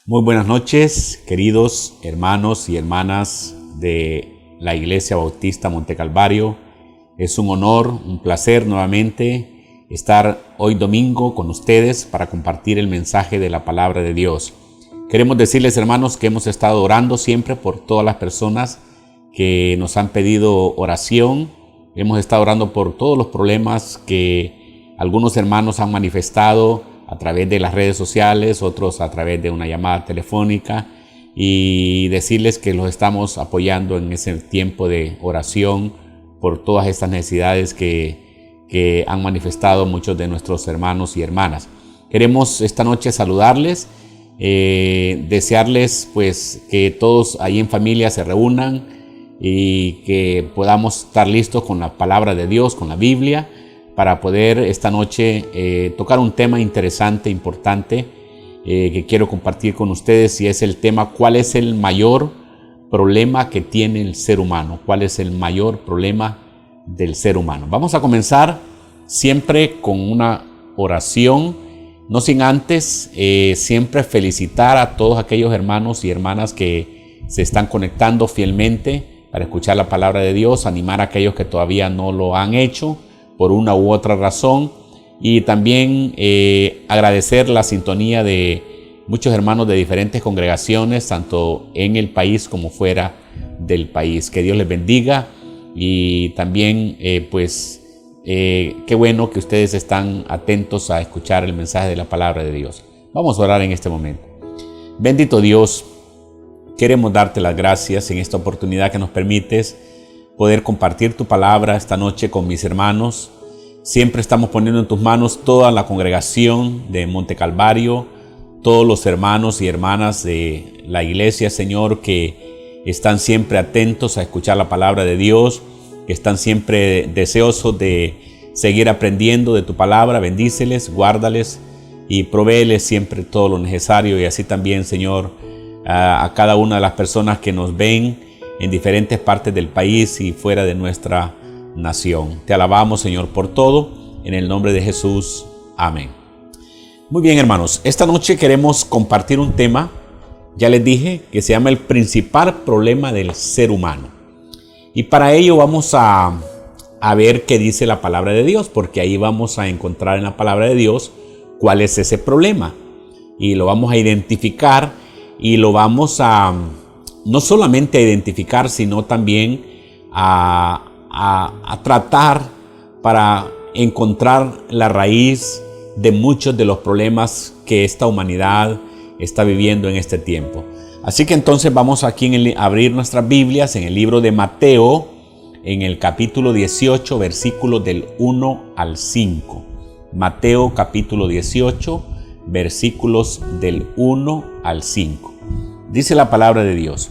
Muy buenas noches, queridos hermanos y hermanas de la Iglesia Bautista Monte Calvario. Es un honor, un placer nuevamente estar hoy domingo con ustedes para compartir el mensaje de la palabra de Dios. Queremos decirles, hermanos, que hemos estado orando siempre por todas las personas que nos han pedido oración. Hemos estado orando por todos los problemas que algunos hermanos han manifestado a través de las redes sociales, otros a través de una llamada telefónica, y decirles que los estamos apoyando en ese tiempo de oración por todas estas necesidades que han manifestado muchos de nuestros hermanos y hermanas. Queremos esta noche saludarles, desearles pues que todos ahí en familia se reúnan y que podamos estar listos con la palabra de Dios, con la Biblia, para poder esta noche tocar un tema interesante, importante, que quiero compartir con ustedes, y es el tema: ¿cuál es el mayor problema que tiene el ser humano? ¿Cuál es el mayor problema del ser humano? Vamos a comenzar siempre con una oración, no sin antes siempre felicitar a todos aquellos hermanos y hermanas que se están conectando fielmente para escuchar la palabra de Dios, animar a aquellos que todavía no lo han hecho por una u otra razón, y también agradecer la sintonía de muchos hermanos de diferentes congregaciones, tanto en el país como fuera del país. Que Dios les bendiga, y también qué bueno que ustedes están atentos a escuchar el mensaje de la palabra de Dios. Vamos a orar en este momento. Bendito Dios, queremos darte las gracias en esta oportunidad que nos permites poder compartir tu palabra esta noche con mis hermanos. Siempre estamos poniendo en tus manos toda la congregación de Monte Calvario, todos los hermanos y hermanas de la iglesia, Señor, que están siempre atentos a escuchar la palabra de Dios, que están siempre deseosos de seguir aprendiendo de tu palabra. Bendíceles, guárdales y provéeles siempre todo lo necesario, y así también, Señor, a cada una de las personas que nos ven en diferentes partes del país y fuera de nuestra nación. Te alabamos, Señor, por todo, en el nombre de Jesús. Amén. Muy bien, hermanos, esta noche queremos compartir un tema, ya les dije, que se llama el principal problema del ser humano. Y para ello vamos a ver qué dice la palabra de Dios, porque ahí vamos a encontrar en la palabra de Dios cuál es ese problema. Y lo vamos a identificar, y lo vamos a no solamente a identificar, sino también a tratar para encontrar la raíz de muchos de los problemas que esta humanidad está viviendo en este tiempo. Así que entonces vamos aquí a abrir nuestras Biblias en el libro de Mateo, en el capítulo 18, versículos del 1 al 5. Mateo capítulo 18, versículos del 1 al 5. Dice la palabra de Dios: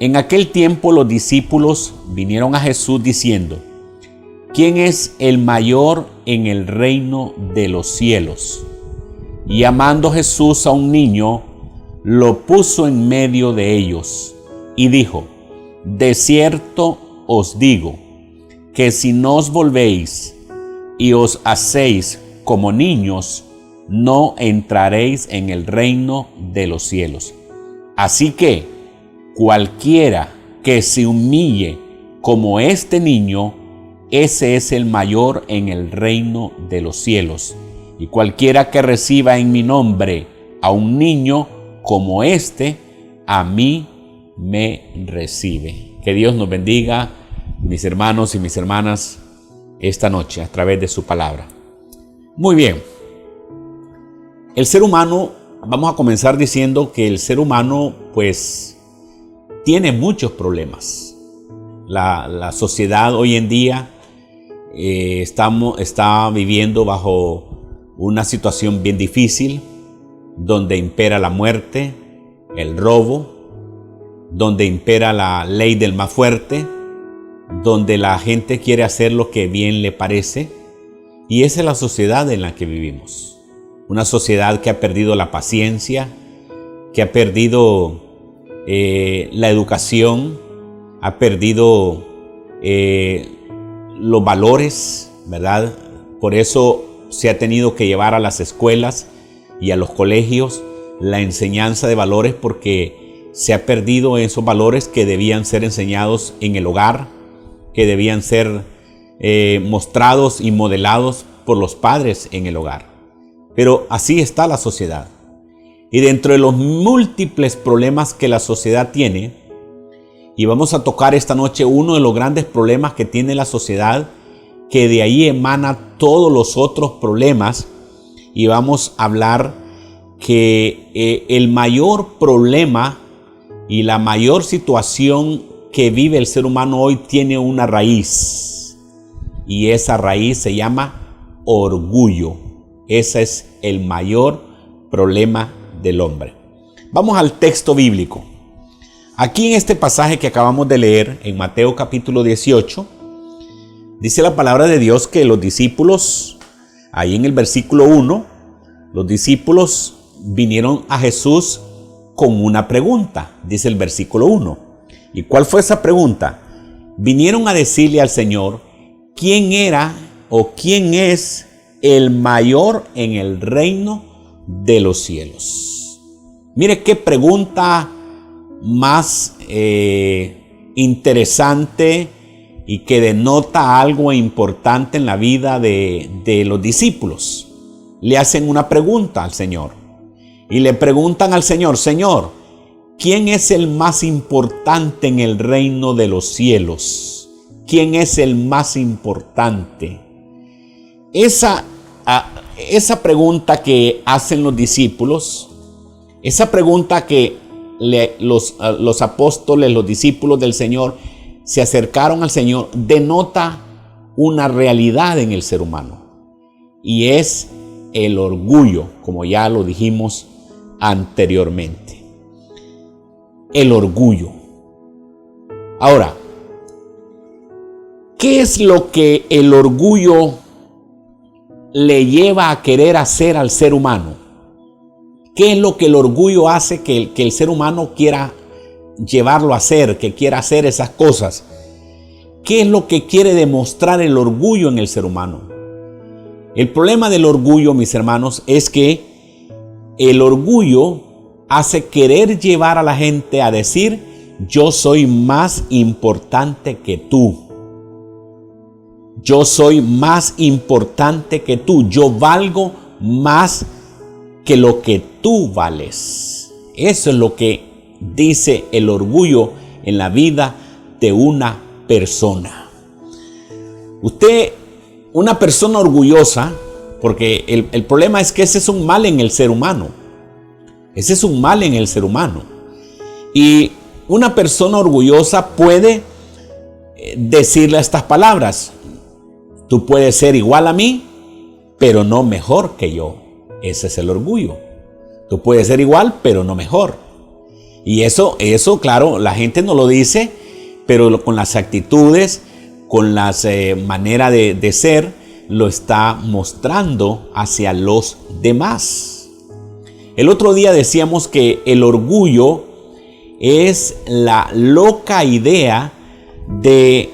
En aquel tiempo los discípulos vinieron a Jesús diciendo: ¿Quién es el mayor en el reino de los cielos? Y llamando Jesús a un niño, lo puso en medio de ellos y dijo: De cierto os digo, que si no os volvéis y os hacéis como niños, no entraréis en el reino de los cielos. Así que cualquiera que se humille como este niño, ese es el mayor en el reino de los cielos. Y cualquiera que reciba en mi nombre a un niño como este, a mí me recibe. Que Dios nos bendiga, mis hermanos y mis hermanas, esta noche a través de su palabra. Muy bien. El ser humano, vamos a comenzar diciendo que el ser humano pues tiene muchos problemas. La sociedad hoy en día está viviendo bajo una situación bien difícil, donde impera la muerte, el robo, donde impera la ley del más fuerte, donde la gente quiere hacer lo que bien le parece, y esa es la sociedad en la que vivimos. Una sociedad que ha perdido la paciencia, que ha perdido la educación, ha perdido los valores, ¿verdad? Por eso se ha tenido que llevar a las escuelas y a los colegios la enseñanza de valores porque se ha perdido esos valores que debían ser enseñados en el hogar, que debían ser mostrados y modelados por los padres en el hogar. Pero así está la sociedad. Y dentro de los múltiples problemas que la sociedad tiene, y vamos a tocar esta noche uno de los grandes problemas que tiene la sociedad, que de ahí emana todos los otros problemas, y vamos a hablar que el mayor problema y la mayor situación que vive el ser humano hoy tiene una raíz, y esa raíz se llama orgullo. Ese es el mayor problema del hombre. Vamos al texto bíblico. Aquí en este pasaje que acabamos de leer, en Mateo capítulo 18, dice la palabra de Dios que los discípulos, ahí en el versículo 1, los discípulos vinieron a Jesús con una pregunta, dice el versículo 1. ¿Y cuál fue esa pregunta? Vinieron a decirle al Señor quién era o quién es el mayor en el reino de los cielos. Mire qué pregunta más interesante y que denota algo importante en la vida de los discípulos. Le hacen una pregunta al Señor y le preguntan al Señor: Señor, ¿quién es el más importante en el reino de los cielos? ¿Quién es el más importante? Esa pregunta que hacen los discípulos, esa pregunta que los apóstoles, los discípulos del Señor, se acercaron al Señor, denota una realidad en el ser humano, y es el orgullo, como ya lo dijimos anteriormente. El orgullo. Ahora, ¿qué es lo que el orgullo le lleva a querer hacer al ser humano? ¿Qué es lo que el orgullo hace que el ser humano quiera llevarlo a hacer, que quiera hacer esas cosas? ¿Qué es lo que quiere demostrar el orgullo en el ser humano? El problema del orgullo, mis hermanos, es que el orgullo hace querer llevar a la gente a decir: yo soy más importante que tú. Yo soy más importante que tú. Yo valgo más que lo que tú vales. Eso es lo que dice el orgullo en la vida de una persona. Usted, una persona orgullosa, porque el problema es que ese es un mal en el ser humano. Ese es un mal en el ser humano. Y una persona orgullosa puede decirle estas palabras: tú puedes ser igual a mí, pero no mejor que yo. Ese es el orgullo. Tú puedes ser igual, pero no mejor. Y eso, claro, la gente no lo dice, pero con las actitudes, con las maneras de ser, lo está mostrando hacia los demás. El otro día decíamos que el orgullo es la loca idea de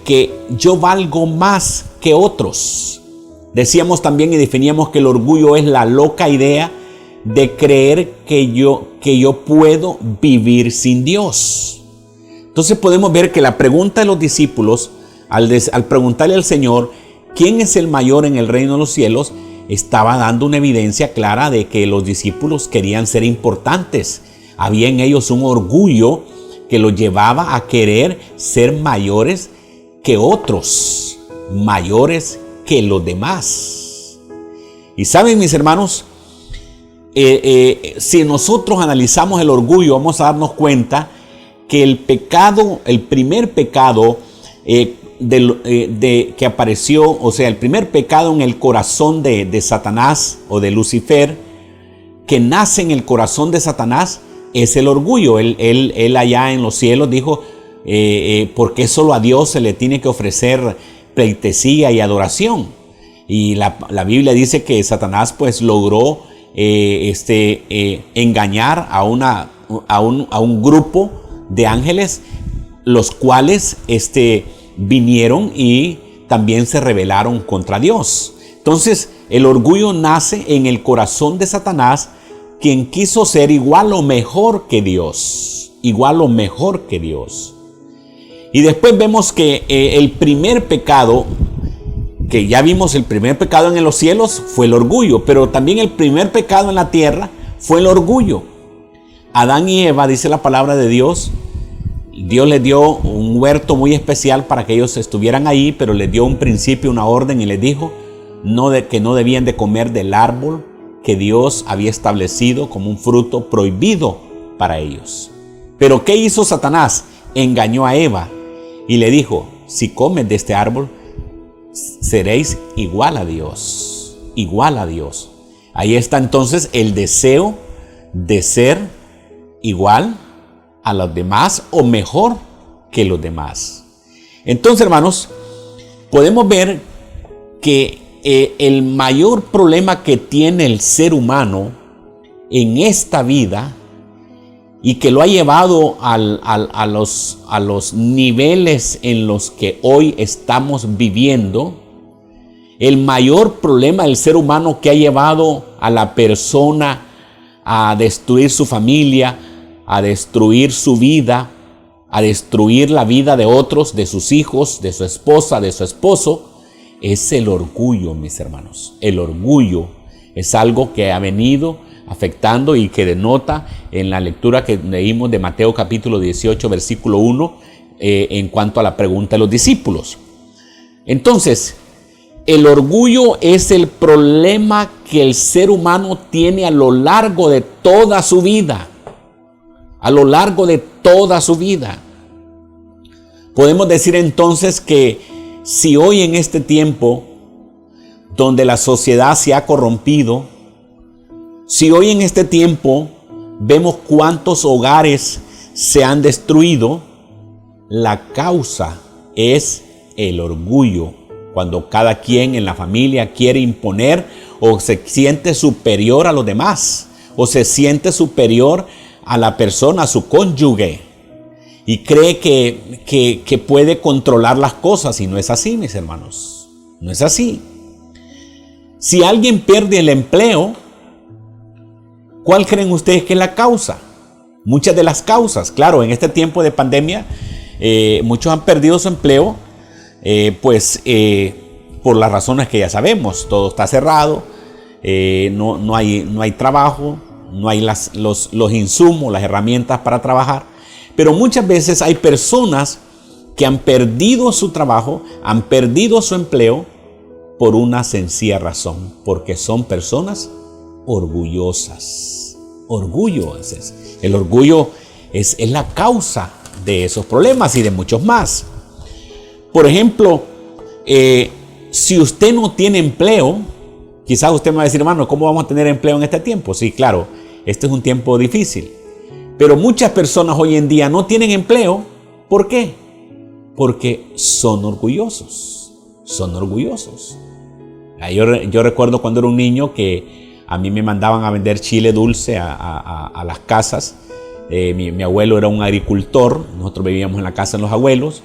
que yo valgo más que otros. Decíamos también y definíamos que el orgullo es la loca idea de creer que yo puedo vivir sin Dios. Entonces podemos ver que la pregunta de los discípulos, al preguntarle al Señor quién es el mayor en el reino de los cielos, estaba dando una evidencia clara de que los discípulos querían ser importantes. Había en ellos un orgullo que los llevaba a querer ser mayores que otros, mayores que los demás. Y saben, mis hermanos, si nosotros analizamos el orgullo, vamos a darnos cuenta que el primer pecado que apareció, o sea, el primer pecado en el corazón de Satanás o de Lucifer, que nace en el corazón de Satanás, es el orgullo. Él allá en los cielos dijo: ¿por qué solo a Dios se le tiene que ofrecer pleitesía y adoración? Y la Biblia dice que Satanás pues logró engañar a un grupo de ángeles, los cuales vinieron y también se rebelaron contra Dios. Entonces el orgullo nace en el corazón de Satanás, quien quiso ser igual o mejor que Dios. Igual o mejor que Dios. Y después vemos que el primer pecado, que ya vimos, el primer pecado en los cielos fue el orgullo, pero también el primer pecado en la tierra fue el orgullo. Adán y Eva, dice la palabra de Dios, Dios les dio un huerto muy especial para que ellos estuvieran ahí, pero les dio un principio, una orden, y les dijo que no debían de comer del árbol que Dios había establecido como un fruto prohibido para ellos. Pero ¿qué hizo Satanás? Engañó a Eva y le dijo: si comes de este árbol, seréis igual a Dios, igual a Dios. Ahí está entonces el deseo de ser igual a los demás o mejor que los demás. Entonces, hermanos, podemos ver que el mayor problema que tiene el ser humano en esta vida y que lo ha llevado a los niveles en los que hoy estamos viviendo, el mayor problema del ser humano que ha llevado a la persona a destruir su familia, a destruir su vida, a destruir la vida de otros, de sus hijos, de su esposa, de su esposo, es el orgullo, mis hermanos. El orgullo es algo que ha venido afectando y que denota en la lectura que leímos de Mateo capítulo 18, versículo 1, en cuanto a la pregunta de los discípulos. Entonces, el orgullo es el problema que el ser humano tiene a lo largo de toda su vida. A lo largo de toda su vida. Podemos decir entonces que si hoy en este tiempo donde la sociedad se ha corrompido, si hoy en este tiempo vemos cuántos hogares se han destruido, la causa es el orgullo. Cuando cada quien en la familia quiere imponer o se siente superior a los demás, o se siente superior a la persona, a su cónyuge, y cree que puede controlar las cosas, y no es así, mis hermanos, no es así. Si alguien pierde el empleo, ¿cuál creen ustedes que es la causa? Muchas de las causas, claro, en este tiempo de pandemia, muchos han perdido su empleo, por las razones que ya sabemos. Todo está cerrado, no hay trabajo, no hay los insumos, las herramientas para trabajar. Pero muchas veces hay personas que han perdido su trabajo, han perdido su empleo por una sencilla razón, porque son personas orgullosas. Orgullo el orgullo es la causa de esos problemas y de muchos más. Por ejemplo, si usted no tiene empleo, quizás usted me va a decir: hermano, ¿cómo vamos a tener empleo en este tiempo? Sí, claro, este es un tiempo difícil. Pero muchas personas hoy en día no tienen empleo. ¿Por qué? Porque son orgullosos. Son orgullosos. Yo recuerdo cuando era un niño que a mí me mandaban a vender chile dulce a las casas. Mi abuelo era un agricultor. Nosotros vivíamos en la casa de los abuelos.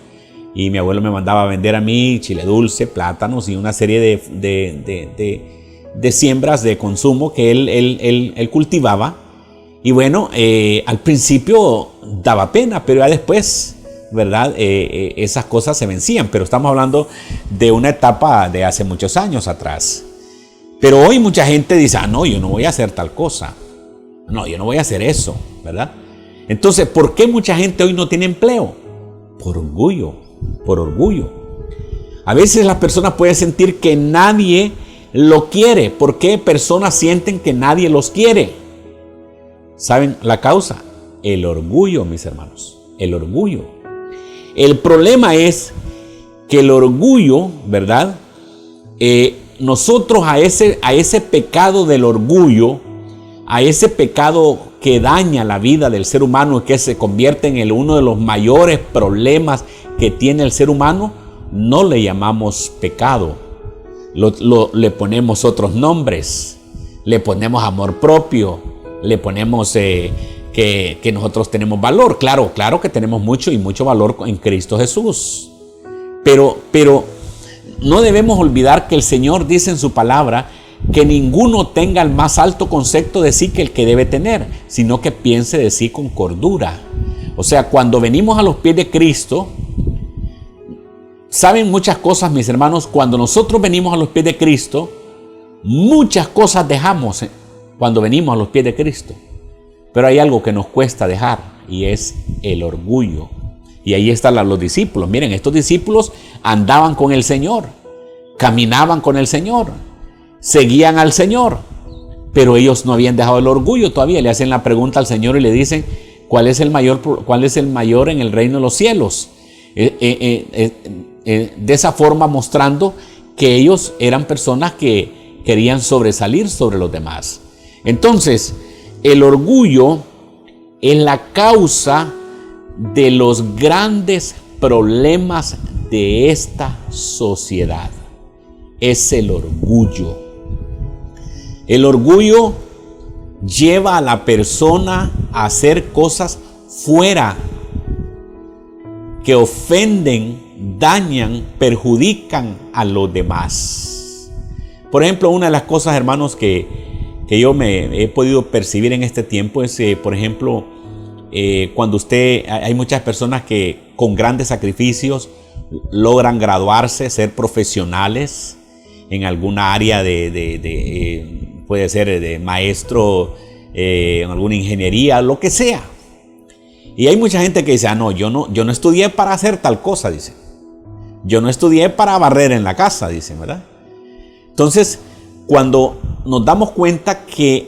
Y mi abuelo me mandaba a vender a mí chile dulce, plátanos y una serie de siembras de consumo que él cultivaba. Y bueno, al principio daba pena, pero ya después, ¿verdad? Esas cosas se vencían. Pero estamos hablando de una etapa de hace muchos años atrás. Pero hoy mucha gente dice: no, yo no voy a hacer tal cosa. No, yo no voy a hacer eso, ¿verdad? Entonces, ¿por qué mucha gente hoy no tiene empleo? Por orgullo, por orgullo. A veces las personas pueden sentir que nadie lo quiere. ¿Por qué personas sienten que nadie los quiere? ¿Saben la causa? El orgullo, mis hermanos. El orgullo. El problema es que el orgullo, ¿verdad? Nosotros a ese pecado del orgullo, a ese pecado que daña la vida del ser humano y que se convierte en uno de los mayores problemas que tiene el ser humano, no le llamamos pecado. Le ponemos otros nombres. Le ponemos amor propio. Le ponemos que nosotros tenemos valor. Claro que tenemos mucho valor en Cristo Jesús. Pero no debemos olvidar que el Señor dice en su palabra que ninguno tenga el más alto concepto de sí que el que debe tener, sino que piense de sí con cordura. O sea, cuando venimos a los pies de Cristo, saben muchas cosas, mis hermanos, cuando nosotros venimos a los pies de Cristo, muchas cosas dejamos cuando venimos a los pies de Cristo. Pero hay algo que nos cuesta dejar y es el orgullo. Y ahí están los discípulos. Miren, estos discípulos andaban con el Señor, caminaban con el Señor, seguían al Señor, pero ellos no habían dejado el orgullo todavía. Le hacen la pregunta al Señor y le dicen, ¿cuál es el mayor en el reino de los cielos? De esa forma mostrando que ellos eran personas que querían sobresalir sobre los demás. Entonces, el orgullo es la causa de los grandes problemas de esta sociedad. Es el orgullo. El orgullo lleva a la persona a hacer cosas fuera que ofenden, dañan, perjudican a los demás. Por ejemplo, una de las cosas, hermanos, que yo me he podido percibir en este tiempo es, por ejemplo, cuando hay muchas personas que con grandes sacrificios logran graduarse, ser profesionales en alguna área puede ser de maestro, en alguna ingeniería, lo que sea. Y hay mucha gente que dice, yo no estudié para hacer tal cosa, dice. Yo no estudié para barrer en la casa, dicen, ¿verdad? Entonces, cuando nos damos cuenta que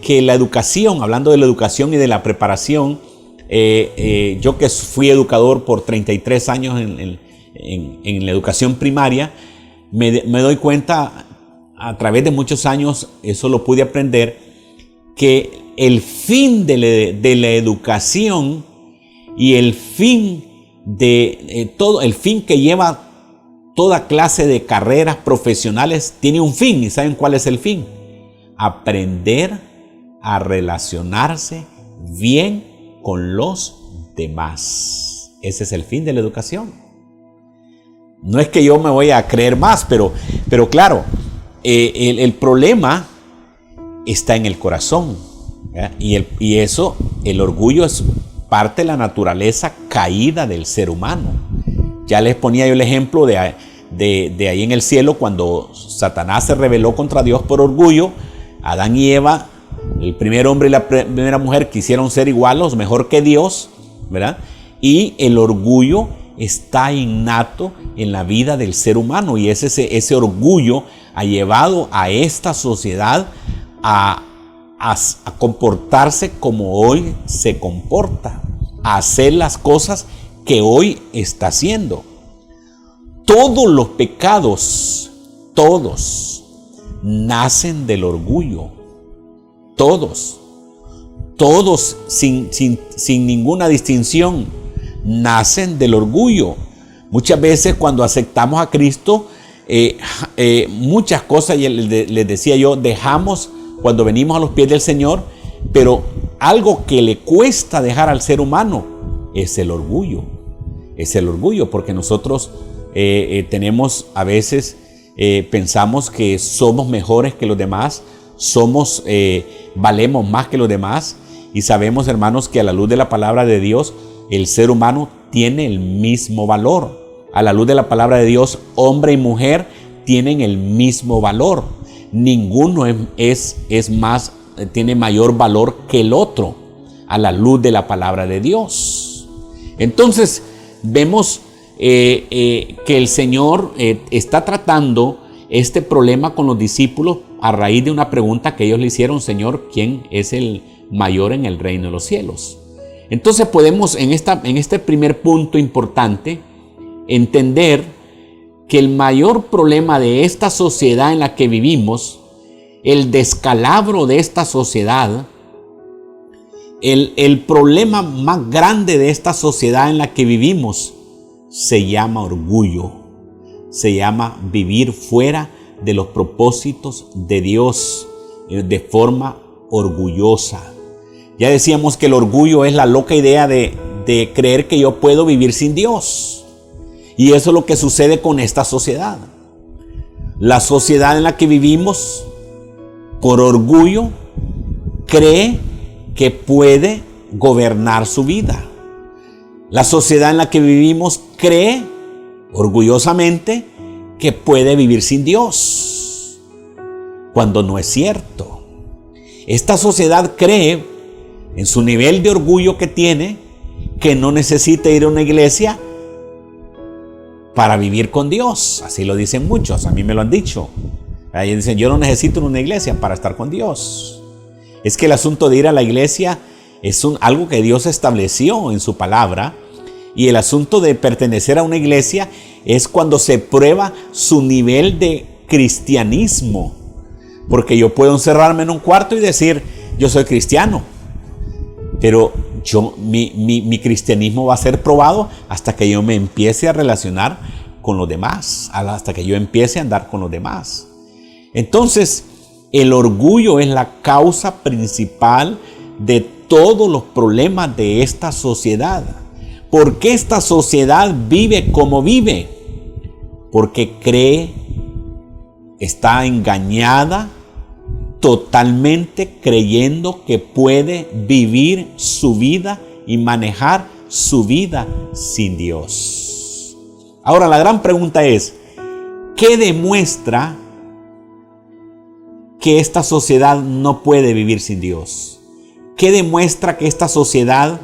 que la educación, hablando de la educación y de la preparación, yo que fui educador por 33 años en la educación primaria, me doy cuenta a través de muchos años, eso lo pude aprender, que el fin de la educación y el fin el fin que lleva toda clase de carreras profesionales tiene un fin. ¿Y saben cuál es el fin? Aprender a relacionarse bien con los demás. Ese es el fin de la educación. No es que yo me voy a creer más, pero claro, el problema está en el corazón. Y eso, el orgullo es parte de la naturaleza caída del ser humano. Ya les ponía yo el ejemplo de ahí en el cielo, cuando Satanás se rebeló contra Dios por orgullo. Adán y Eva, el primer hombre y la primera mujer, quisieron ser iguales, mejor que Dios, ¿verdad? Y el orgullo está innato en la vida del ser humano, y ese orgullo ha llevado a esta sociedad a comportarse como hoy se comporta, a hacer las cosas que hoy está haciendo. Todos los pecados, todos, nacen del orgullo. Todos sin ninguna distinción, nacen del orgullo. Muchas veces cuando aceptamos a Cristo, muchas cosas, les decía yo, dejamos cuando venimos a los pies del Señor, pero algo que le cuesta dejar al ser humano es el orgullo. Es el orgullo, porque nosotros tenemos a veces, pensamos que somos mejores que los demás, valemos más que los demás, y sabemos, hermanos, que a la luz de la palabra de Dios, el ser humano tiene el mismo valor. A la luz de la palabra de Dios, hombre y mujer tienen el mismo valor. Ninguno tiene mayor valor que el otro a la luz de la palabra de Dios. Entonces vemos que el Señor está tratando este problema con los discípulos a raíz de una pregunta que ellos le hicieron: Señor, ¿quién es el mayor en el reino de los cielos? Entonces podemos en este primer punto importante entender que el mayor problema de esta sociedad en la que vivimos, el descalabro de esta sociedad, el problema más grande de esta sociedad en la que vivimos, se llama orgullo, se llama vivir fuera de los propósitos de Dios de forma orgullosa. Ya decíamos que el orgullo es la loca idea de creer que yo puedo vivir sin Dios. Y eso es lo que sucede con esta sociedad. La sociedad en la que vivimos, por orgullo, cree que puede gobernar su vida. La sociedad en la que vivimos cree orgullosamente que puede vivir sin Dios, cuando no es cierto. Esta sociedad cree, en su nivel de orgullo que tiene, que no necesita ir a una iglesia para vivir con Dios. Así lo dicen muchos, a mí me lo han dicho. Ahí dicen, yo no necesito una iglesia para estar con Dios. Es que el asunto de ir a la iglesia es algo que Dios estableció en su palabra, y el asunto de pertenecer a una iglesia es cuando se prueba su nivel de cristianismo. Porque yo puedo encerrarme en un cuarto y decir, yo soy cristiano, pero mi cristianismo va a ser probado hasta que yo me empiece a relacionar con los demás, hasta que yo empiece a andar con los demás. Entonces, el orgullo es la causa principal de todos los problemas de esta sociedad. ¿Por qué esta sociedad vive como vive? Porque cree, está engañada totalmente, creyendo que puede vivir su vida y manejar su vida sin Dios. Ahora, la gran pregunta es, ¿qué demuestra que esta sociedad no puede vivir sin Dios? ¿Qué demuestra que esta sociedad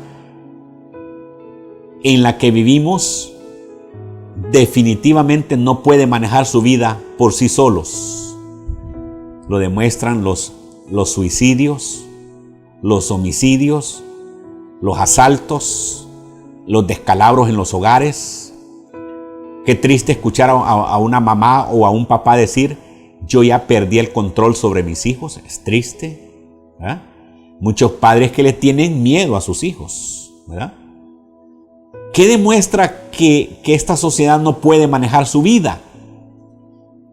en la que vivimos definitivamente no puede manejar su vida por sí solos? Lo demuestran los suicidios, los homicidios, los asaltos, los descalabros en los hogares. Qué triste escuchar a una mamá o a un papá decir, yo ya perdí el control sobre mis hijos. Es triste, ¿verdad? Muchos padres que le tienen miedo a sus hijos, ¿verdad? ¿Qué demuestra que esta sociedad no puede manejar su vida?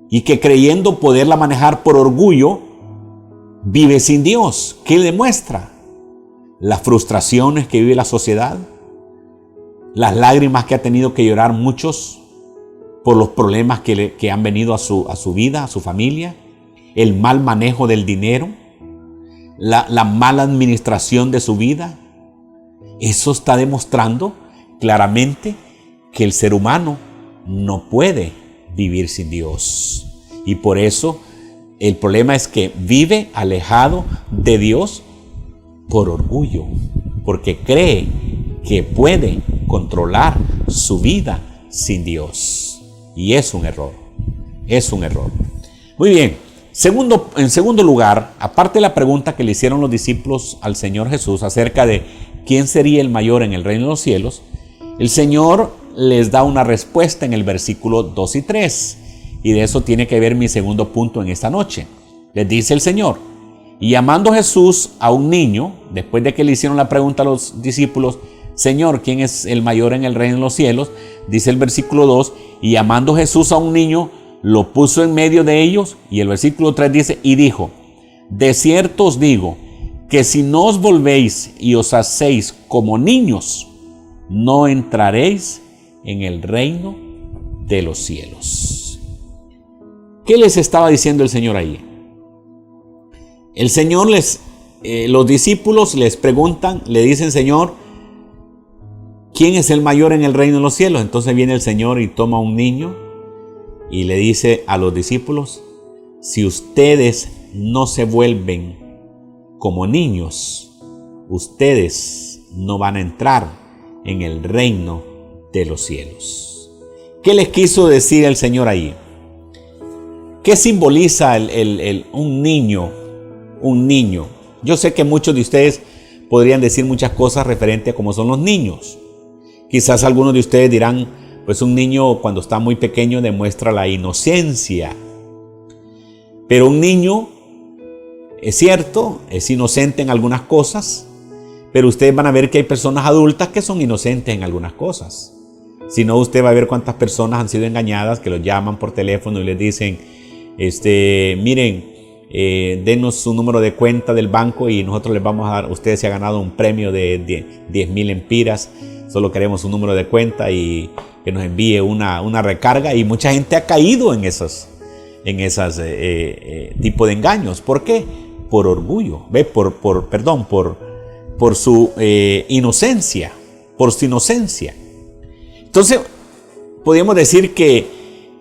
Y que creyendo poderla manejar por orgullo, vive sin Dios. ¿Qué demuestra? Las frustraciones que vive la sociedad, las lágrimas que ha tenido que llorar muchos por los problemas que han venido a su vida, a su familia, el mal manejo del dinero, la mala administración de su vida. Eso está demostrando claramente que el ser humano no puede vivir sin Dios. Y por eso el problema es que vive alejado de Dios por orgullo, porque cree que puede controlar su vida sin Dios. Y es un error, es un error. Muy bien, en segundo lugar, aparte de la pregunta que le hicieron los discípulos al Señor Jesús acerca de quién sería el mayor en el reino de los cielos, el Señor les da una respuesta en el versículo 2 y 3. Y de eso tiene que ver mi segundo punto en esta noche. Les dice el Señor, y llamando Jesús a un niño, después de que le hicieron la pregunta a los discípulos, Señor, ¿quién es el mayor en el reino de los cielos? Dice el versículo 2, y llamando Jesús a un niño, lo puso en medio de ellos. Y el versículo 3 dice, y dijo, de cierto os digo, que si no os volvéis y os hacéis como niños, no entraréis en el reino de los cielos. ¿Qué les estaba diciendo el Señor ahí? El Señor los discípulos les preguntan, le dicen, Señor, ¿quién es el mayor en el reino de los cielos? Entonces viene el Señor y toma a un niño y le dice a los discípulos, si ustedes no se vuelven como niños, ustedes no van a entrar en el reino de los cielos. ¿Qué les quiso decir el Señor ahí? ¿Qué simboliza un niño? Un niño. Yo sé que muchos de ustedes podrían decir muchas cosas referente a cómo son los niños. Quizás algunos de ustedes dirán, pues un niño cuando está muy pequeño demuestra la inocencia. Pero un niño, es cierto, es inocente en algunas cosas, pero ustedes van a ver que hay personas adultas que son inocentes en algunas cosas. Si no, usted va a ver cuántas personas han sido engañadas, que los llaman por teléfono y les dicen, miren, denos su número de cuenta del banco y nosotros les vamos a dar, usted se ha ganado un premio de 10,000 empiras, solo queremos un número de cuenta y que nos envíe una recarga. Y mucha gente ha caído en en esos tipo de engaños. ¿Por qué? Por orgullo, por su inocencia, Entonces, podríamos decir que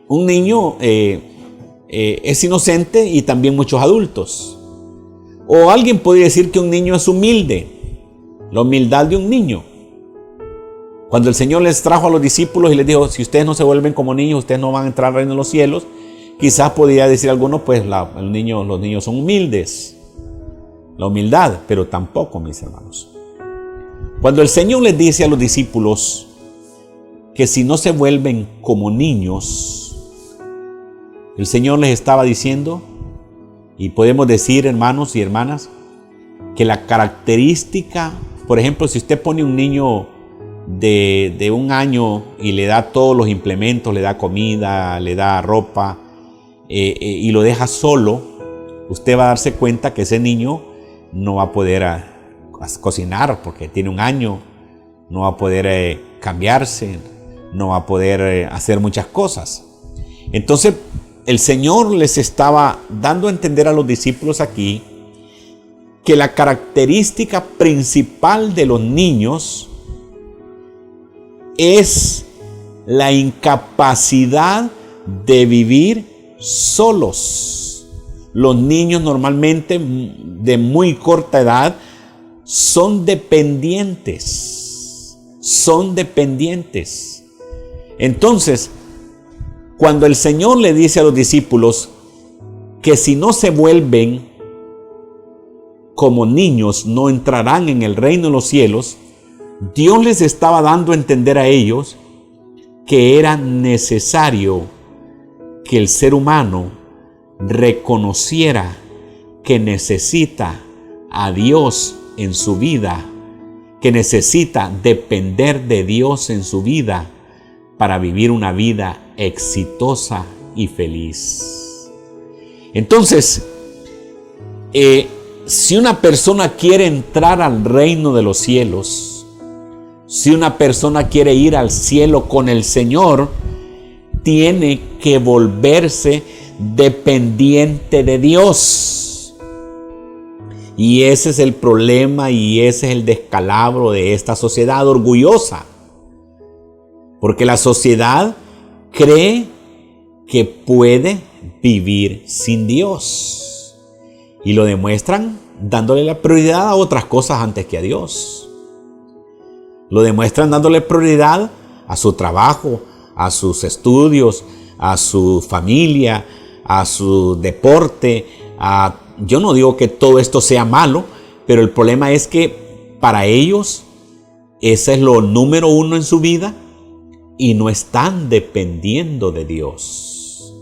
un niño es inocente y también muchos adultos. O alguien podría decir que un niño es humilde, la humildad de un niño. Cuando el Señor les trajo a los discípulos y les dijo, si ustedes no se vuelven como niños, ustedes no van a entrar al reino de los cielos, quizás podría decir alguno, pues los niños son humildes, la humildad, pero tampoco, mis hermanos. Cuando el Señor les dice a los discípulos que si no se vuelven como niños, el Señor les estaba diciendo, y podemos decir, hermanos y hermanas, que la característica, por ejemplo, si usted pone un niño de 1 año y le da todos los implementos, le da comida, le da ropa, y lo deja solo, usted va a darse cuenta que ese niño no va a poder cocinar porque tiene 1 año, no va a poder cambiarse, no va a poder hacer muchas cosas. Entonces, el Señor les estaba dando a entender a los discípulos aquí que la característica principal de los niños es la incapacidad de vivir solos. Los niños normalmente de muy corta edad son dependientes. Entonces, cuando el Señor le dice a los discípulos que si no se vuelven como niños no entrarán en el reino de los cielos, Dios les estaba dando a entender a ellos que era necesario que el ser humano reconociera que necesita a Dios en su vida, que necesita depender de Dios en su vida para vivir una vida exitosa y feliz. Entonces, si una persona quiere entrar al reino de los cielos, si una persona quiere ir al cielo con el Señor, tiene que volverse dependiente de Dios. Y ese es el problema y ese es el descalabro de esta sociedad orgullosa. Porque la sociedad cree que puede vivir sin Dios. Y lo demuestran dándole la prioridad a otras cosas antes que a Dios. Lo demuestran dándole prioridad a su trabajo, a sus estudios, a su familia, a su deporte. Yo no digo que todo esto sea malo, pero el problema es que para ellos ese es lo número 1 en su vida y no están dependiendo de Dios.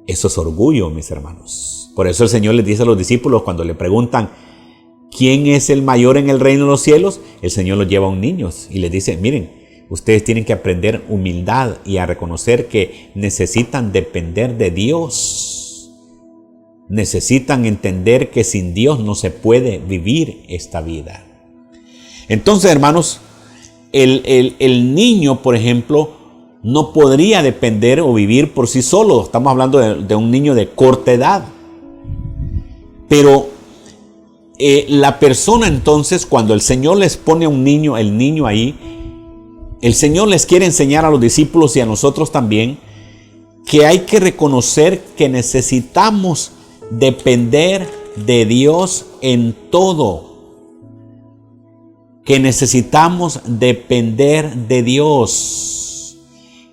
Eso es orgullo, mis hermanos. Por eso el Señor les dice a los discípulos cuando le preguntan ¿quién es el mayor en el reino de los cielos? El Señor los lleva a un niño y les dice, miren, ustedes tienen que aprender humildad y a reconocer que necesitan depender de Dios. Necesitan entender que sin Dios no se puede vivir esta vida. Entonces, hermanos, el niño, por ejemplo, no podría depender o vivir por sí solo. Estamos hablando de un niño de corta edad. Pero la persona entonces, cuando el Señor les pone a el niño ahí, el Señor les quiere enseñar a los discípulos y a nosotros también que hay que reconocer que necesitamos depender de Dios en todo. Que necesitamos depender de Dios.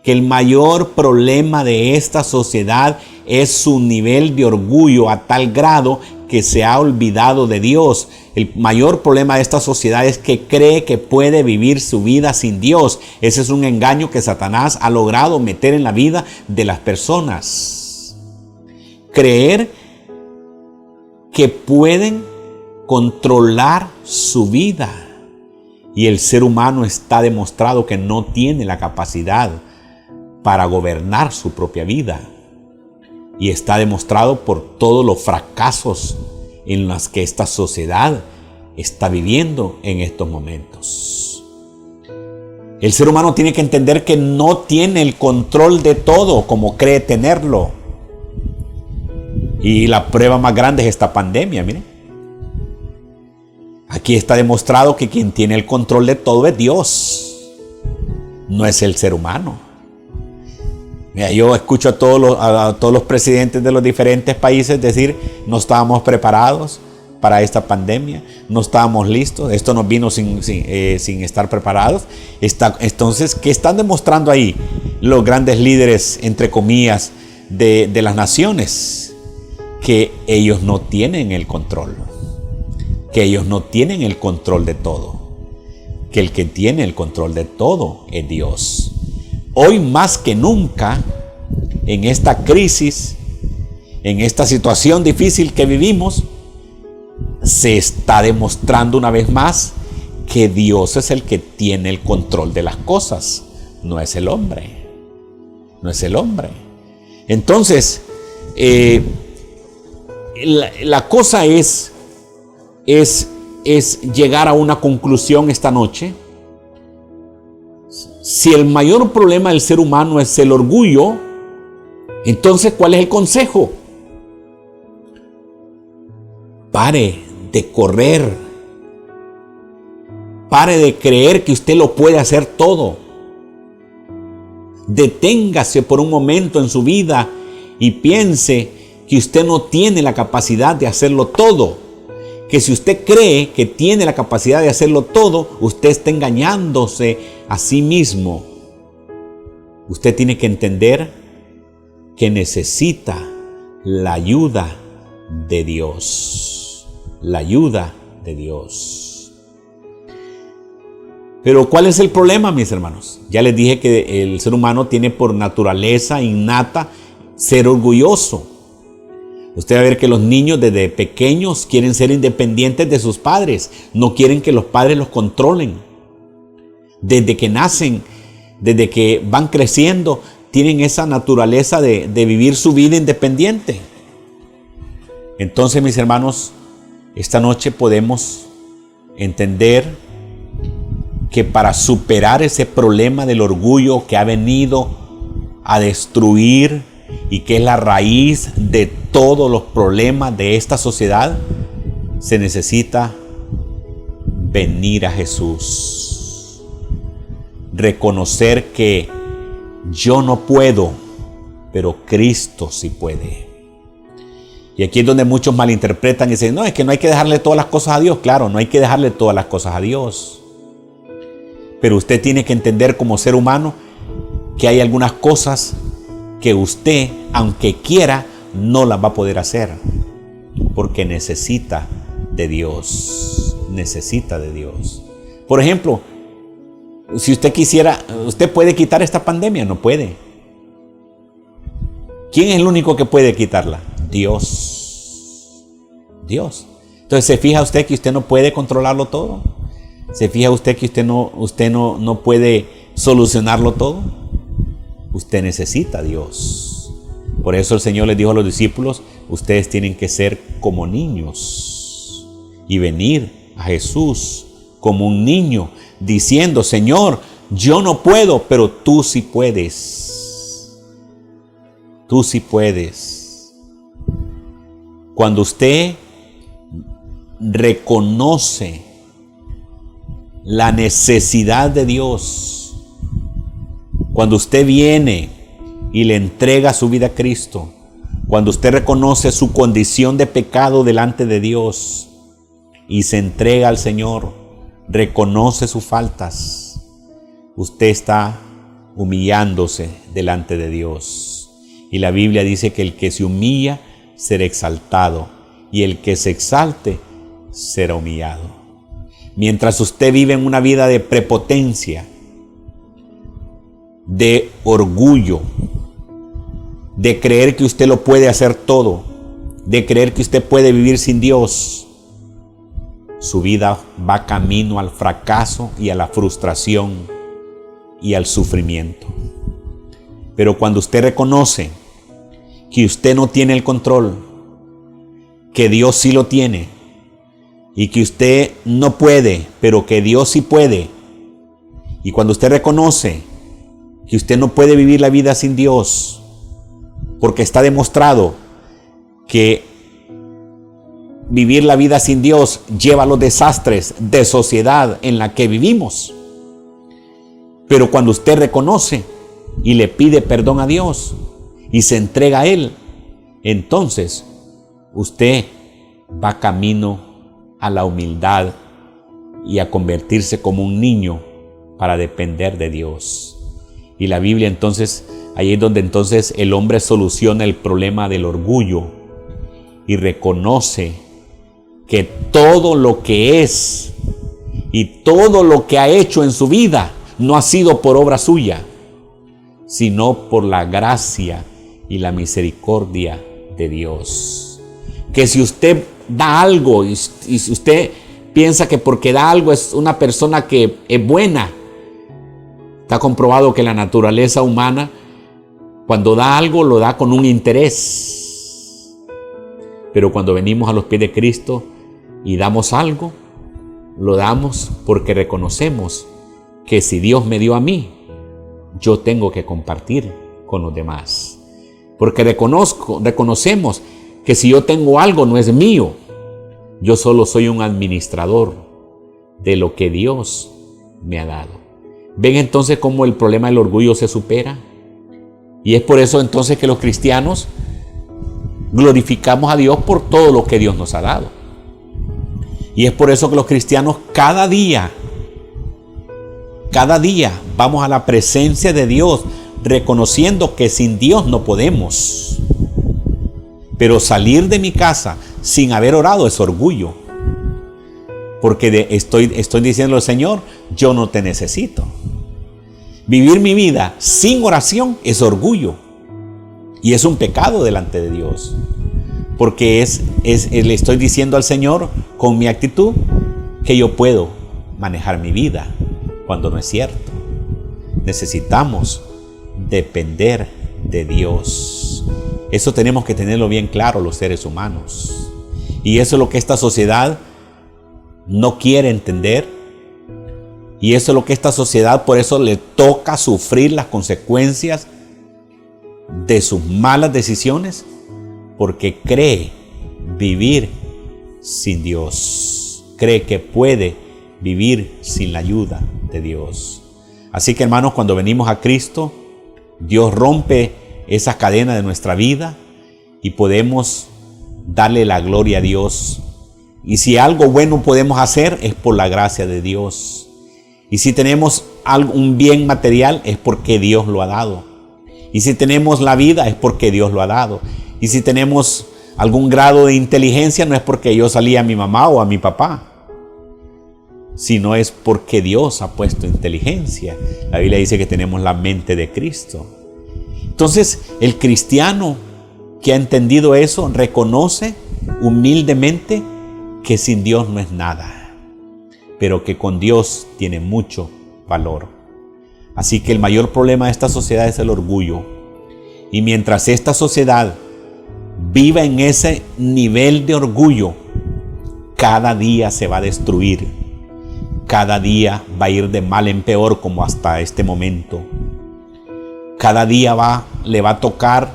Que el mayor problema de esta sociedad es su nivel de orgullo a tal grado que se ha olvidado de Dios. El mayor problema de esta sociedad es que cree que puede vivir su vida sin Dios. Ese es un engaño que Satanás ha logrado meter en la vida de las personas. Creer que pueden controlar su vida. Y el ser humano está demostrado que no tiene la capacidad para gobernar su propia vida. Y está demostrado por todos los fracasos en los que esta sociedad está viviendo en estos momentos. El ser humano tiene que entender que no tiene el control de todo como cree tenerlo. Y la prueba más grande es esta pandemia, miren. Aquí está demostrado que quien tiene el control de todo es Dios, no es el ser humano. Mira, yo escucho a todos los presidentes de los diferentes países decir: no estábamos preparados para esta pandemia, no estábamos listos, esto nos vino sin estar preparados. Entonces, ¿qué están demostrando ahí los grandes líderes, entre comillas, de las naciones? Que ellos no tienen el control, que ellos no tienen el control de todo, que el que tiene el control de todo es Dios. Hoy más que nunca, en esta crisis, en esta situación difícil que vivimos, se está demostrando una vez más que Dios es el que tiene el control de las cosas, no es el hombre, no es el hombre. Entonces, la cosa es llegar a una conclusión esta noche. Si el mayor problema del ser humano es el orgullo, entonces, ¿cuál es el consejo? Pare de correr. Pare de creer que usted lo puede hacer todo. Deténgase por un momento en su vida y piense que usted no tiene la capacidad de hacerlo todo. Que si usted cree que tiene la capacidad de hacerlo todo, usted está engañándose a sí mismo. Usted tiene que entender que necesita la ayuda de Dios. La ayuda de Dios. Pero ¿cuál es el problema, mis hermanos? Ya les dije que el ser humano tiene por naturaleza innata ser orgulloso. Usted va a ver que los niños desde pequeños quieren ser independientes de sus padres. No quieren que los padres los controlen. Desde que nacen, desde que van creciendo, tienen esa naturaleza de vivir su vida independiente. Entonces, mis hermanos, esta noche podemos entender que para superar ese problema del orgullo que ha venido a destruir y que es la raíz de todos los problemas de esta sociedad, se necesita venir a Jesús. Reconocer que yo no puedo, pero Cristo sí puede. Y aquí es donde muchos malinterpretan y dicen: no, es que no hay que dejarle todas las cosas a Dios. Claro, no hay que dejarle todas las cosas a Dios. Pero usted tiene que entender como ser humano que hay algunas cosas que usted, aunque quiera, no las va a poder hacer. Porque necesita de Dios. Necesita de Dios. Por ejemplo, si usted quisiera, ¿usted puede quitar esta pandemia? No puede. ¿Quién es el único que puede quitarla? Dios. Dios. Entonces, ¿se fija usted que usted no puede controlarlo todo? ¿Se fija usted que usted no puede solucionarlo todo? Usted necesita a Dios. Por eso el Señor les dijo a los discípulos: ustedes tienen que ser como niños y venir a Jesús como un niño, diciendo: Señor, yo no puedo, pero tú sí puedes. Tú sí puedes. Cuando usted reconoce la necesidad de Dios, cuando usted viene y le entrega su vida a Cristo, cuando usted reconoce su condición de pecado delante de Dios y se entrega al Señor, reconoce sus faltas, usted está humillándose delante de Dios. Y la Biblia dice que el que se humilla será exaltado, y el que se exalte será humillado. Mientras usted vive en una vida de prepotencia, de orgullo, de creer que usted lo puede hacer todo, de creer que usted puede vivir sin Dios, su vida va camino al fracaso y a la frustración y al sufrimiento. Pero cuando usted reconoce que usted no tiene el control, que Dios sí lo tiene, y que usted no puede, pero que Dios sí puede, y cuando usted reconoce que usted no puede vivir la vida sin Dios, porque está demostrado que vivir la vida sin Dios lleva a los desastres de sociedad en la que vivimos. Pero cuando usted reconoce y le pide perdón a Dios y se entrega a Él, entonces usted va camino a la humildad y a convertirse como un niño para depender de Dios. Y la Biblia entonces, ahí es donde entonces el hombre soluciona el problema del orgullo y reconoce que todo lo que es y todo lo que ha hecho en su vida no ha sido por obra suya, sino por la gracia y la misericordia de Dios. Que si usted da algo y si usted piensa que porque da algo es una persona que es buena, está comprobado que la naturaleza humana, cuando da algo, lo da con un interés. Pero cuando venimos a los pies de Cristo y damos algo, lo damos porque reconocemos que si Dios me dio a mí, yo tengo que compartir con los demás. Porque reconocemos que si yo tengo algo no es mío, yo solo soy un administrador de lo que Dios me ha dado. ¿Ven entonces cómo el problema del orgullo se supera? Y es por eso entonces que los cristianos glorificamos a Dios por todo lo que Dios nos ha dado. Y es por eso que los cristianos cada día vamos a la presencia de Dios, reconociendo que sin Dios no podemos. Pero salir de mi casa sin haber orado es orgullo. Porque estoy diciendo al Señor, yo no te necesito. Vivir mi vida sin oración es orgullo. Y es un pecado delante de Dios. Porque le estoy diciendo al Señor con mi actitud que yo puedo manejar mi vida, cuando no es cierto. Necesitamos depender de Dios. Eso tenemos que tenerlo bien claro los seres humanos. Y eso es lo que esta sociedad no quiere entender. Y eso es lo que esta sociedad, por eso le toca sufrir las consecuencias de sus malas decisiones, porque cree vivir sin Dios. Cree que puede vivir sin la ayuda de Dios. Así que, hermanos, cuando venimos a Cristo, Dios rompe esa cadena de nuestra vida y podemos darle la gloria a Dios. Y si algo bueno podemos hacer es por la gracia de Dios. Y si tenemos un bien material es porque Dios lo ha dado. Y si tenemos la vida es porque Dios lo ha dado. Y si tenemos algún grado de inteligencia no es porque yo salí a mi mamá o a mi papá, sino es porque Dios ha puesto inteligencia. La Biblia dice que tenemos la mente de Cristo. Entonces, el cristiano que ha entendido eso reconoce humildemente que sin Dios no es nada, pero que con Dios tiene mucho valor. Así que el mayor problema de esta sociedad es el orgullo. Y mientras esta sociedad viva en ese nivel de orgullo, cada día se va a destruir. Cada día va a ir de mal en peor como hasta este momento. Cada día le va a tocar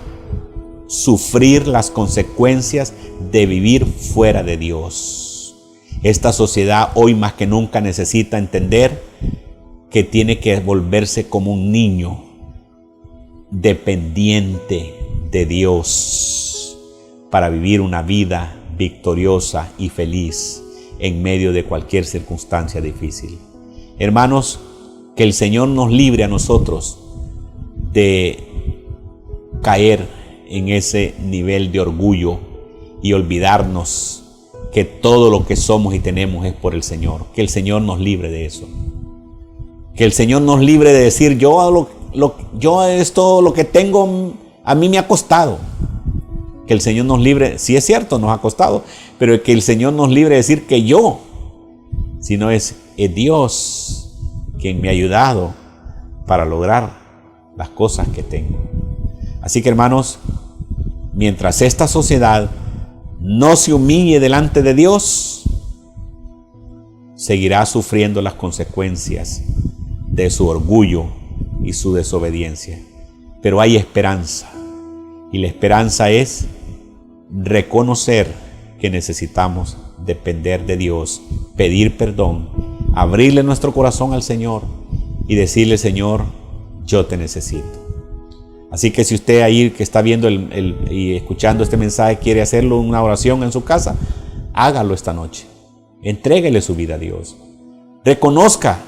sufrir las consecuencias de vivir fuera de Dios. Esta sociedad hoy más que nunca necesita entender que tiene que volverse como un niño dependiente de Dios para vivir una vida victoriosa y feliz en medio de cualquier circunstancia difícil. Hermanos, que el Señor nos libre a nosotros de caer en ese nivel de orgullo y olvidarnos que todo lo que somos y tenemos es por el Señor. Que el Señor nos libre de eso. Que el Señor nos libre de decir, yo esto, lo que tengo, a mí me ha costado. Que el Señor nos libre, sí es cierto, nos ha costado, pero que el Señor nos libre de decir que yo, sino es Dios quien me ha ayudado para lograr las cosas que tengo. Así que, hermanos, mientras esta sociedad no se humille delante de Dios, seguirá sufriendo las consecuencias de su orgullo y su desobediencia. Pero hay esperanza, y la esperanza es reconocer que necesitamos depender de Dios, pedir perdón, abrirle nuestro corazón al Señor y decirle: Señor, yo te necesito. Así que si usted ahí que está viendo y escuchando este mensaje quiere hacerlo una oración en su casa, hágalo esta noche. Entréguele su vida a Dios. Reconozca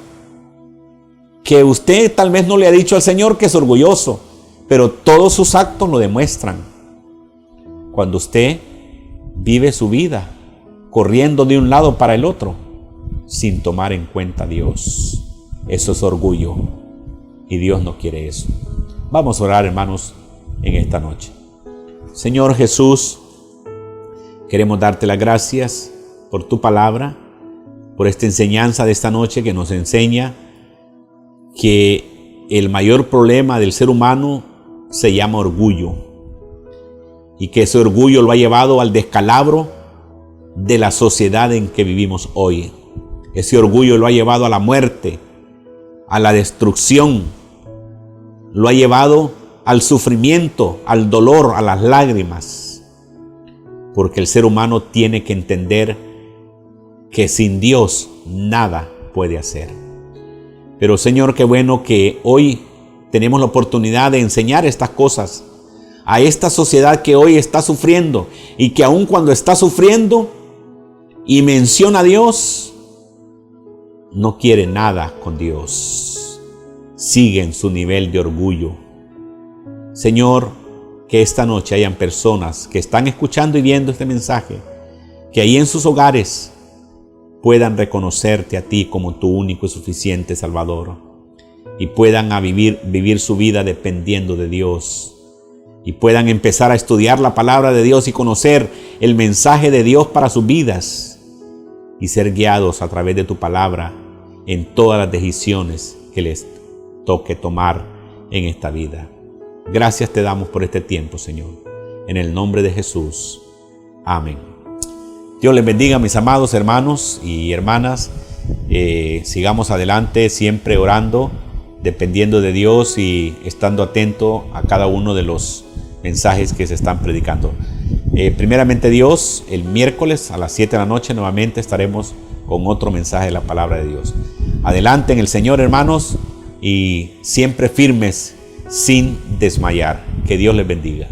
que usted tal vez no le ha dicho al Señor que es orgulloso, pero todos sus actos lo demuestran. Cuando usted vive su vida corriendo de un lado para el otro sin tomar en cuenta a Dios, eso es orgullo y Dios no quiere eso. Vamos a orar, hermanos, en esta noche. Señor Jesús, queremos darte las gracias por tu palabra, por esta enseñanza de esta noche que nos enseña que el mayor problema del ser humano se llama orgullo, y que ese orgullo lo ha llevado al descalabro de la sociedad en que vivimos hoy. Ese orgullo lo ha llevado a la muerte, a la destrucción, lo ha llevado al sufrimiento, al dolor, a las lágrimas, porque el ser humano tiene que entender que sin Dios nada puede hacer. Pero Señor, qué bueno que hoy tenemos la oportunidad de enseñar estas cosas a esta sociedad que hoy está sufriendo, y que aun cuando está sufriendo y menciona a Dios, no quiere nada con Dios. Sigue en su nivel de orgullo. Señor, que esta noche hayan personas que están escuchando y viendo este mensaje, que ahí en sus hogares puedan reconocerte a ti como tu único y suficiente Salvador, y puedan vivir su vida dependiendo de Dios, y puedan empezar a estudiar la palabra de Dios y conocer el mensaje de Dios para sus vidas, y ser guiados a través de tu palabra en todas las decisiones que les toque tomar en esta vida. Gracias te damos por este tiempo, Señor. En el nombre de Jesús. Amén. Dios les bendiga, mis amados hermanos y hermanas. Sigamos adelante, siempre orando, dependiendo de Dios y estando atento a cada uno de los mensajes que se están predicando. Primeramente Dios, el miércoles a las 7 de la noche nuevamente estaremos con otro mensaje de la palabra de Dios. Adelante en el Señor, hermanos, y siempre firmes sin desmayar. Que Dios les bendiga.